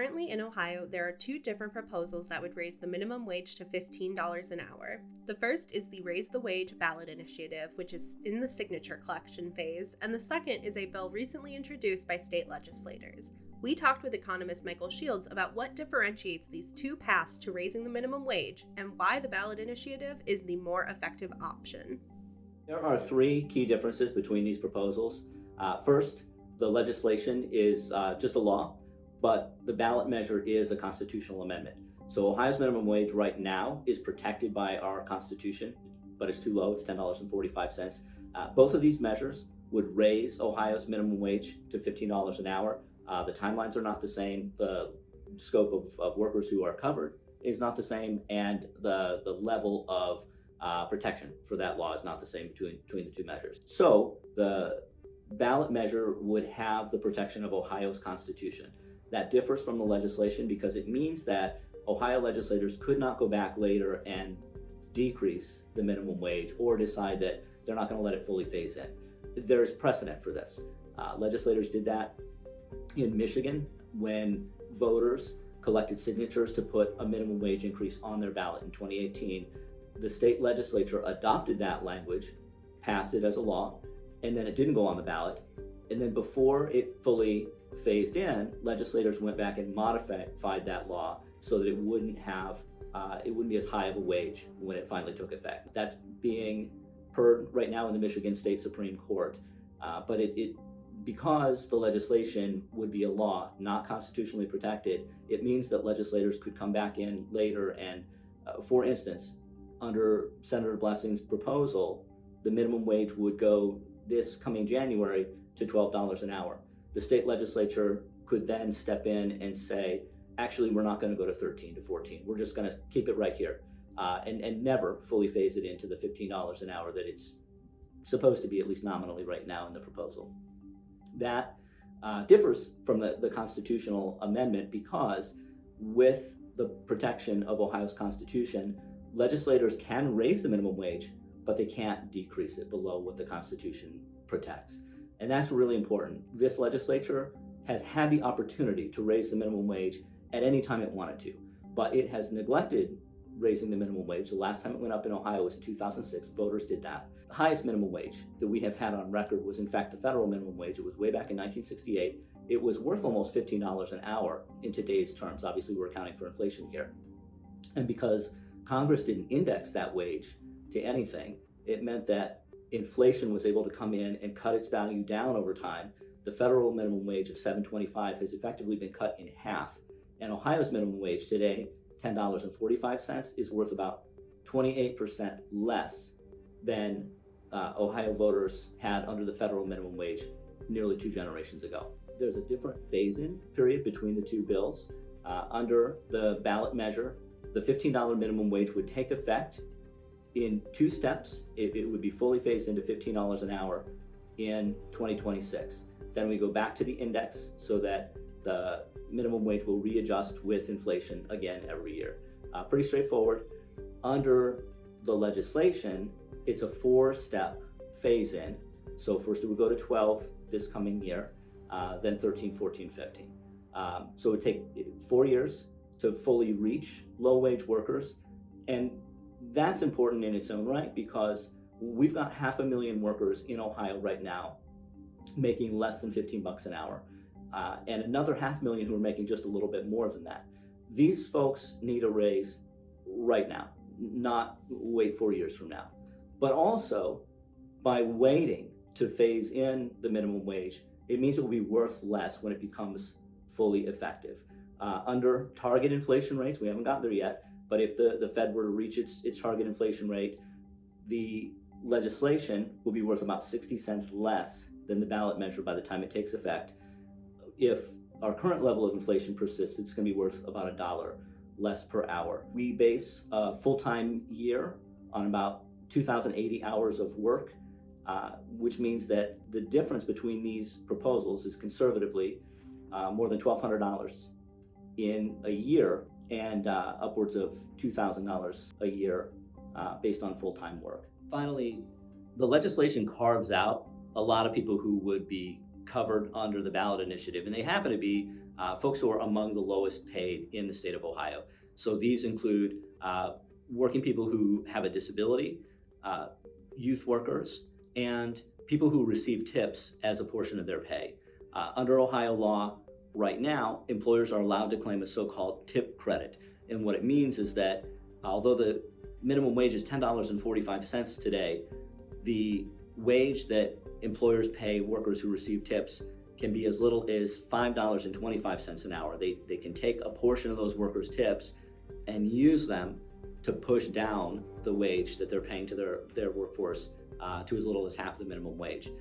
Currently in Ohio, there are two different proposals that would raise the minimum wage to $15 an hour. The first is the Raise the Wage ballot initiative, which is in the signature collection phase, and the second is a bill recently introduced by state legislators. We talked with economist Michael Shields about what differentiates these two paths to raising the minimum wage and why the ballot initiative is the more effective option. There are three key differences between these proposals. First, the legislation is just a law, but the ballot measure is a constitutional amendment. So Ohio's minimum wage right now is protected by our Constitution, but it's too low, it's $10.45. Both of these measures would raise Ohio's minimum wage to $15 an hour. The timelines are not the same, the scope of workers who are covered is not the same, and the level of protection for that law is not the same between the two measures. So the ballot measure would have the protection of Ohio's Constitution. That differs from the legislation because it means that Ohio legislators could not go back later and decrease the minimum wage or decide that they're not going to let it fully phase in. There's precedent for this. Legislators did that in Michigan when voters collected signatures to put a minimum wage increase on their ballot in 2018. The state legislature adopted that language, passed it as a law, and then it didn't go on the ballot. And then before it fully phased in, legislators went back and modified that law so that it wouldn't be as high of a wage when it finally took effect. That's being heard right now in the Michigan State Supreme Court. But because the legislation would be a law, not constitutionally protected, it means that legislators could come back in later and, for instance, under Senator Blessing's proposal, the minimum wage would go this coming January to $12 an hour. The state legislature could then step in and say, actually, we're not going to go to 13 to 14. We're just going to keep it right here and never fully phase it into the $15 an hour that it's supposed to be, at least nominally right now in the proposal. That differs from the constitutional amendment because with the protection of Ohio's Constitution, legislators can raise the minimum wage, but they can't decrease it below what the Constitution protects. And that's really important. This legislature has had the opportunity to raise the minimum wage at any time it wanted to, but it has neglected raising the minimum wage. The last time it went up in Ohio was in 2006. Voters did that. The highest minimum wage that we have had on record was in fact the federal minimum wage. It was way back in 1968. It was worth almost $15 an hour in today's terms. Obviously, we're accounting for inflation here. And because Congress didn't index that wage to anything, it meant that inflation was able to come in and cut its value down over time. The federal minimum wage of $7.25 has effectively been cut in half. And Ohio's minimum wage today, $10.45, is worth about 28% less than Ohio voters had under the federal minimum wage nearly 2 generations ago. There's a different phase-in period between the two bills. Under the ballot measure, the $15 minimum wage would take effect in 2 steps. It would be fully phased into $15 an hour in 2026. Then we go back to the index so that the minimum wage will readjust with inflation again every year. Pretty straightforward. Under the legislation, it's a 4-step phase-in. So first it would go to 12 this coming year, then 13, 14, 15. So it would take 4 years to fully reach low-wage workers. And that's important in its own right because we've got 500,000 workers in Ohio right now making less than $15 an hour, and another 500,000 who are making just a little bit more than that. These folks need a raise right now, not wait 4 years from now. But also, by waiting to phase in the minimum wage, it means it will be worth less when it becomes fully effective. Under target inflation rates, we haven't gotten there yet, but if the Fed were to reach its target inflation rate, the legislation will be worth about 60 cents less than the ballot measure by the time it takes effect. If our current level of inflation persists, it's going to be worth about $1 less per hour. We base a full-time year on about 2,080 hours of work, which means that the difference between these proposals is conservatively more than $1,200 in a year and upwards of $2,000 a year based on full-time work. Finally, the legislation carves out a lot of people who would be covered under the ballot initiative, and they happen to be folks who are among the lowest paid in the state of Ohio. So these include working people who have a disability, youth workers, and people who receive tips as a portion of their pay. Under Ohio law, right now, employers are allowed to claim a so-called tip credit. And what it means is that although the minimum wage is $10.45 today, the wage that employers pay workers who receive tips can be as little as $5.25 an hour. They can take a portion of those workers' tips and use them to push down the wage that they're paying to their workforce to as little as half the minimum wage.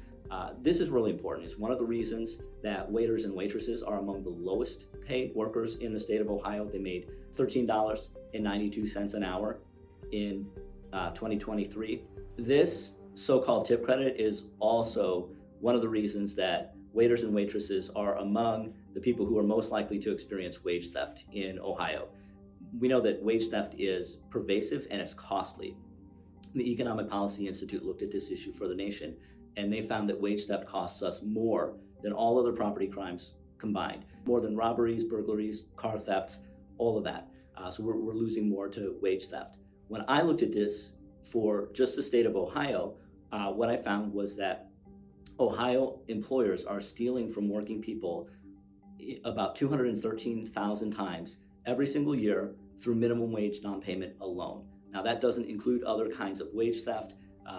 This is really important. It's one of the reasons that waiters and waitresses are among the lowest paid workers in the state of Ohio. They made $13.92 an hour in 2023. This so-called tip credit is also one of the reasons that waiters and waitresses are among the people who are most likely to experience wage theft in Ohio. We know that wage theft is pervasive and it's costly. The Economic Policy Institute looked at this issue for the nation, and they found that wage theft costs us more than all other property crimes combined, more than robberies, burglaries, car thefts, all of that. So we're losing more to wage theft. When I looked at this for just the state of Ohio, what I found was that Ohio employers are stealing from working people about 213,000 times every single year through minimum wage non-payment alone. Now that doesn't include other kinds of wage theft,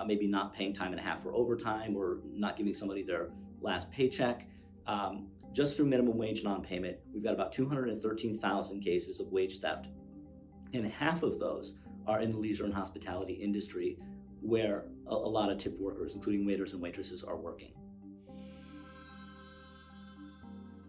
maybe not paying time and a half for overtime or not giving somebody their last paycheck. Just through minimum wage non-payment, we've got about 213,000 cases of wage theft. And half of those are in the leisure and hospitality industry, where a lot of tip workers, including waiters and waitresses, are working.